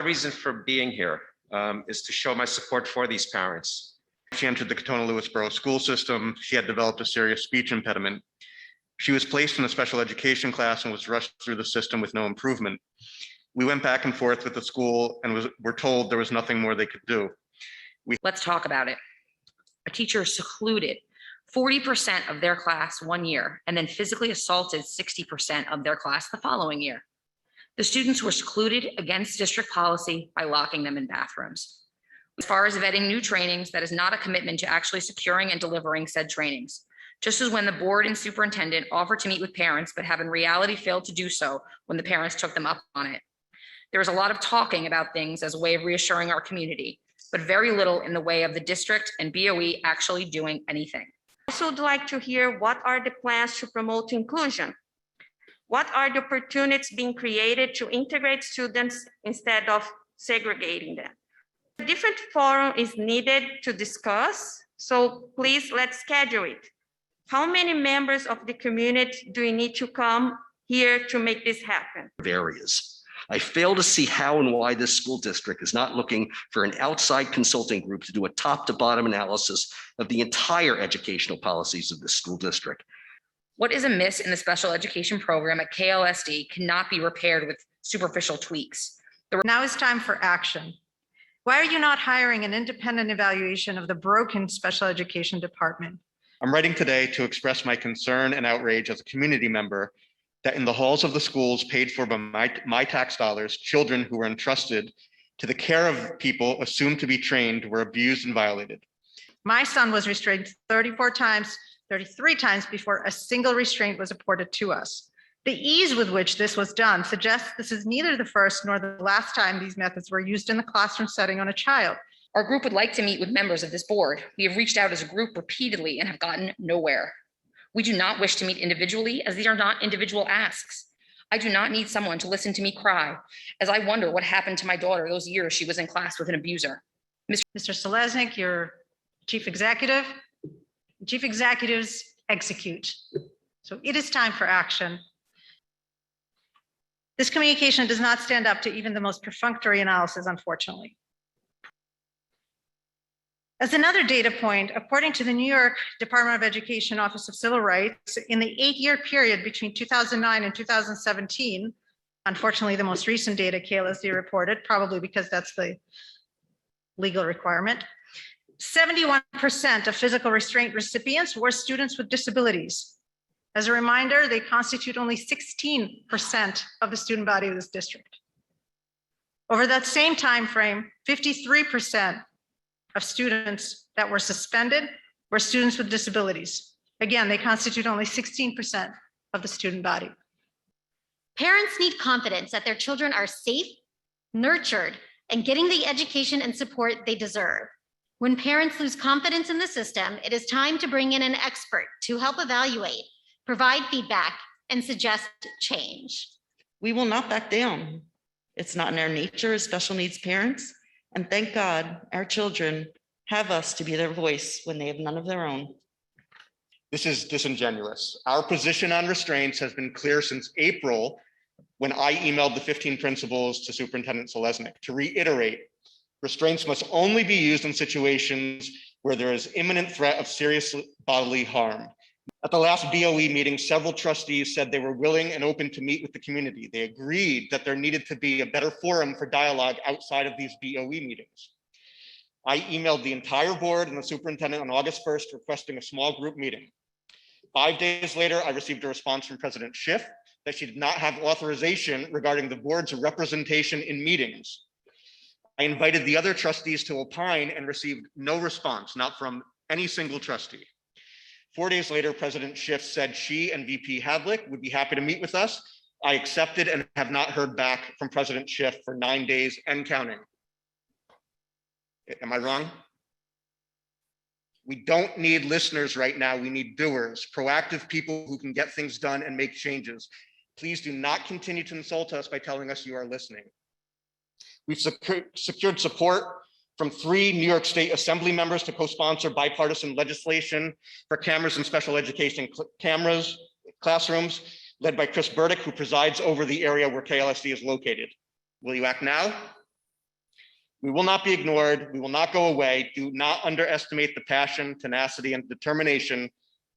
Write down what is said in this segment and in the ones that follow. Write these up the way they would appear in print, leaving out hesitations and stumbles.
The reason for being here is to show my support for these parents. She entered the Katona-Lewisboro school system. She had developed a serious speech impediment. She was placed in a special education class and was rushed through the system with no improvement. We went back and forth with the school and were told there was nothing more they could do. Let's talk about it. A teacher secluded 40% of their class one year and then physically assaulted 60% of their class the following year. The students were secluded against district policy by locking them in bathrooms. As far as vetting new trainings, that is not a commitment to actually securing and delivering said trainings. Just as when the board and superintendent offered to meet with parents, but have in reality failed to do so when the parents took them up on it. There is a lot of talking about things as a way of reassuring our community, but very little in the way of the district and BOE actually doing anything. I also would like to hear what are the plans to promote inclusion? What are the opportunities being created to integrate students instead of segregating them? A different forum is needed to discuss, so please let's schedule it. How many members of the community do you need to come here to make this happen? Areas. I fail to see how and why this school district is not looking for an outside consulting group to do a top to bottom analysis of the entire educational policies of the school district. What is amiss in the special education program at KLSD cannot be repaired with superficial tweaks. Now is time for action. Why are you not hiring an independent evaluation of the broken special education department? I'm writing today to express my concern and outrage as a community member that in the halls of the schools paid for by my tax dollars, children who were entrusted to the care of people assumed to be trained were abused and violated. My son was restrained 33 times before a single restraint was reported to us. The ease with which this was done suggests this is neither the first nor the last time these methods were used in the classroom setting on a child. Our group would like to meet with members of this board. We have reached out as a group repeatedly and have gotten nowhere. We do not wish to meet individually, as these are not individual asks. I do not need someone to listen to me cry as I wonder what happened to my daughter those years she was in class with an abuser. Mr. Selesnik, your chief executive. Chief executives execute. So it is time for action. This communication does not stand up to even the most perfunctory analysis, unfortunately. As another data point, according to the New York Department of Education Office of Civil Rights, in the 8-year period between 2009 and 2017, unfortunately, the most recent data KLSD reported, probably because that's the legal requirement, 71% of physical restraint recipients were students with disabilities. As a reminder, they constitute only 16% of the student body of this district. Over that same time frame, 53% of students that were suspended were students with disabilities. Again, they constitute only 16% of the student body. Parents need confidence that their children are safe, nurtured, and getting the education and support they deserve. When parents lose confidence in the system, it is time to bring in an expert to help evaluate, provide feedback, and suggest change. We will not back down. It's not in our nature as special needs parents. And thank God our children have us to be their voice when they have none of their own. This is disingenuous. Our position on restraints has been clear since April, when I emailed the 15 principals to Superintendent Selesnik to reiterate, restraints must only be used in situations where there is imminent threat of serious bodily harm. At the last BOE meeting, several trustees said they were willing and open to meet with the community. They agreed that there needed to be a better forum for dialogue outside of these BOE meetings. I emailed the entire board and the superintendent on August 1st requesting a small group meeting. 5 days later, I received a response from President Schiff that she did not have authorization regarding the board's representation in meetings. I invited the other trustees to opine and received no response, not from any single trustee. 4 days later, President Schiff said she and VP Havlick would be happy to meet with us. I accepted and have not heard back from President Schiff for 9 days and counting. Am I wrong? We don't need listeners right now. We need doers, proactive people who can get things done and make changes. Please do not continue to insult us by telling us you are listening. We've secured support from 3 New York State Assembly members to co-sponsor bipartisan legislation for cameras in special education classrooms, led by Chris Burdick, who presides over the area where KLSD is located. Will you act now? We will not be ignored. We will not go away. Do not underestimate the passion, tenacity, and determination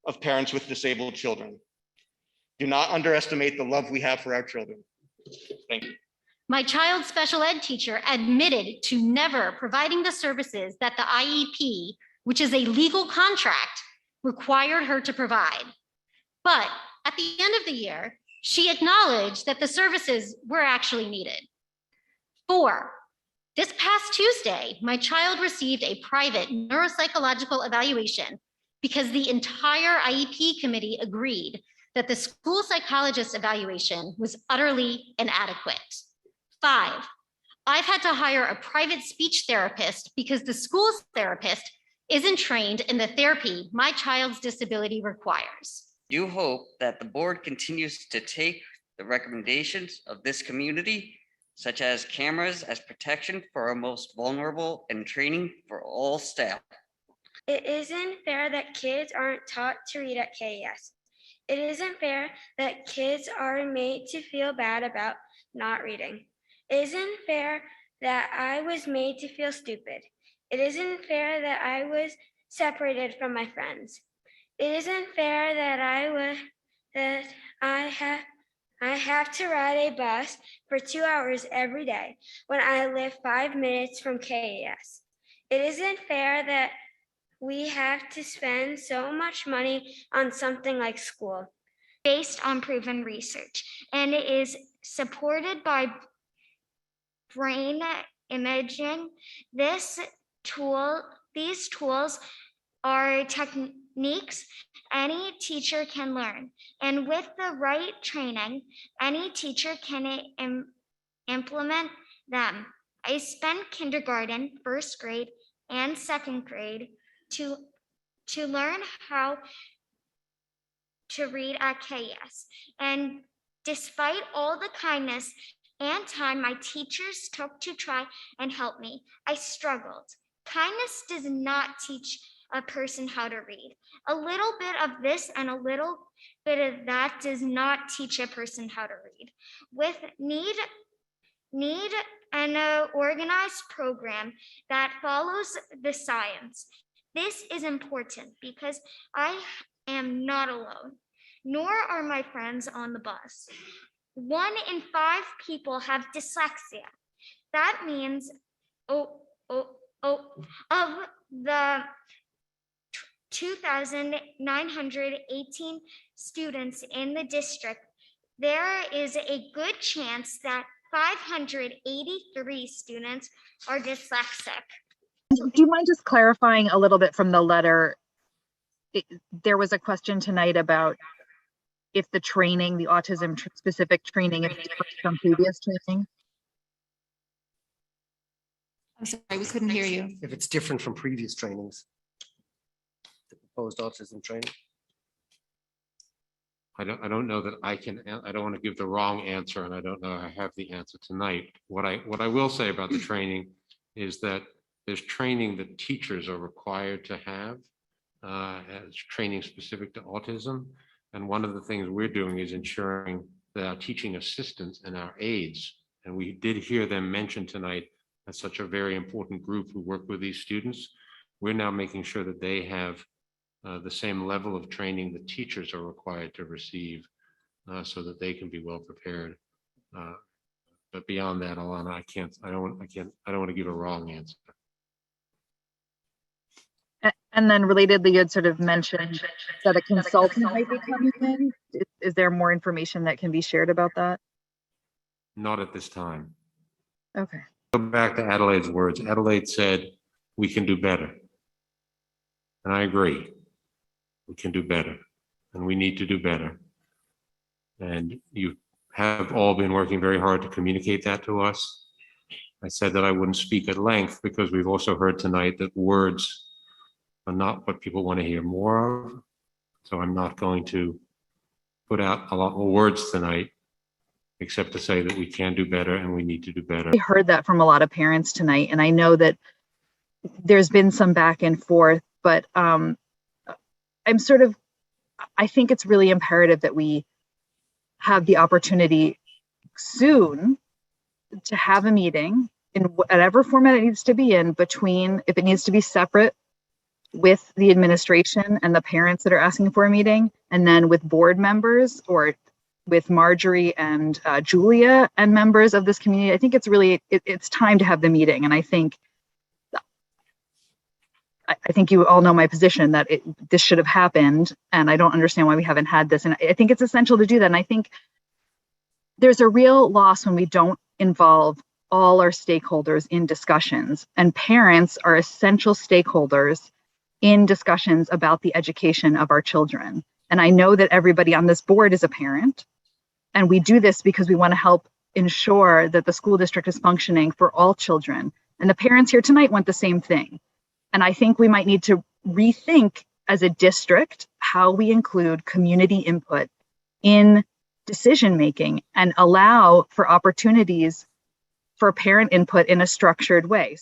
of parents with disabled children. Do not underestimate the love we have for our children. Thank you. My child's special ed teacher admitted to never providing the services that the IEP, which is a legal contract, required her to provide. But at the end of the year, she acknowledged that the services were actually needed. 4, this past Tuesday, my child received a private neuropsychological evaluation because the entire IEP committee agreed that the school psychologist evaluation was utterly inadequate. 5, I've had to hire a private speech therapist because the school's therapist isn't trained in the therapy my child's disability requires. Do hope that the board continues to take the recommendations of this community, such as cameras as protection for our most vulnerable and training for all staff. It isn't fair that kids aren't taught to read at KES. It isn't fair that kids are made to feel bad about not reading. It isn't fair that I was made to feel stupid. It isn't fair that I was separated from my friends. It isn't fair that I have to ride a bus for 2 hours every day when I live 5 minutes from KES. It isn't fair that we have to spend so much money on something like school. Based on proven research, and it is supported by brain imaging. These tools are techniques any teacher can learn, and with the right training, any teacher can implement them. I spent kindergarten, first grade, and second grade to learn how to read at KES. And despite all the kindness and time my teachers took to try and help me, I struggled. Kindness does not teach a person how to read. A little bit of this and a little bit of that does not teach a person how to read. With need an organized program that follows the science. This is important because I am not alone, nor are my friends on the bus. 1 in 5 people have dyslexia. That means of the 2,918 students in the district, there is a good chance that 583 students are dyslexic. Do you mind just clarifying a little bit from the letter? There was a question tonight about if the training, the autism specific training, is different from previous training. I'm sorry, we couldn't hear you. If it's different from previous trainings, the proposed autism training. I don't know that I don't want to give the wrong answer, and I don't know I have the answer tonight. What I will say about the training is that there's training that teachers are required to have as training specific to autism. And one of the things we're doing is ensuring that our teaching assistants and our aides, and we did hear them mentioned tonight as such a very important group who work with these students, we're now making sure that they have the same level of training that teachers are required to receive so that they can be well prepared. But beyond that, Alana, I don't want to give a wrong answer. And then relatedly, you had sort of mentioned that a consultant might be coming in. Is there more information that can be shared about that? Not at this time. Okay. Go back to Adelaide's words. Adelaide said, we can do better. And I agree. We can do better. And we need to do better. And you have all been working very hard to communicate that to us. I said that I wouldn't speak at length because we've also heard tonight that words are not what people want to hear more of. So I'm not going to put out a lot more words tonight, except to say that we can do better and we need to do better. I heard that from a lot of parents tonight, and I know that there's been some back and forth, but I think it's really imperative that we have the opportunity soon to have a meeting in whatever format it needs to be in between, if it needs to be separate with the administration and the parents that are asking for a meeting, and then with board members or with Marjorie and Julia and members of this community. I think it's really, it's time to have the meeting. And I think you all know my position that this should have happened, and I don't understand why we haven't had this. And I think it's essential to do that. And I think there's a real loss when we don't involve all our stakeholders in discussions, and parents are essential stakeholders in discussions about the education of our children. And I know that everybody on this board is a parent, and we do this because we want to help ensure that the school district is functioning for all children. And the parents here tonight want the same thing. And I think we might need to rethink as a district how we include community input in decision-making and allow for opportunities for parent input in a structured way.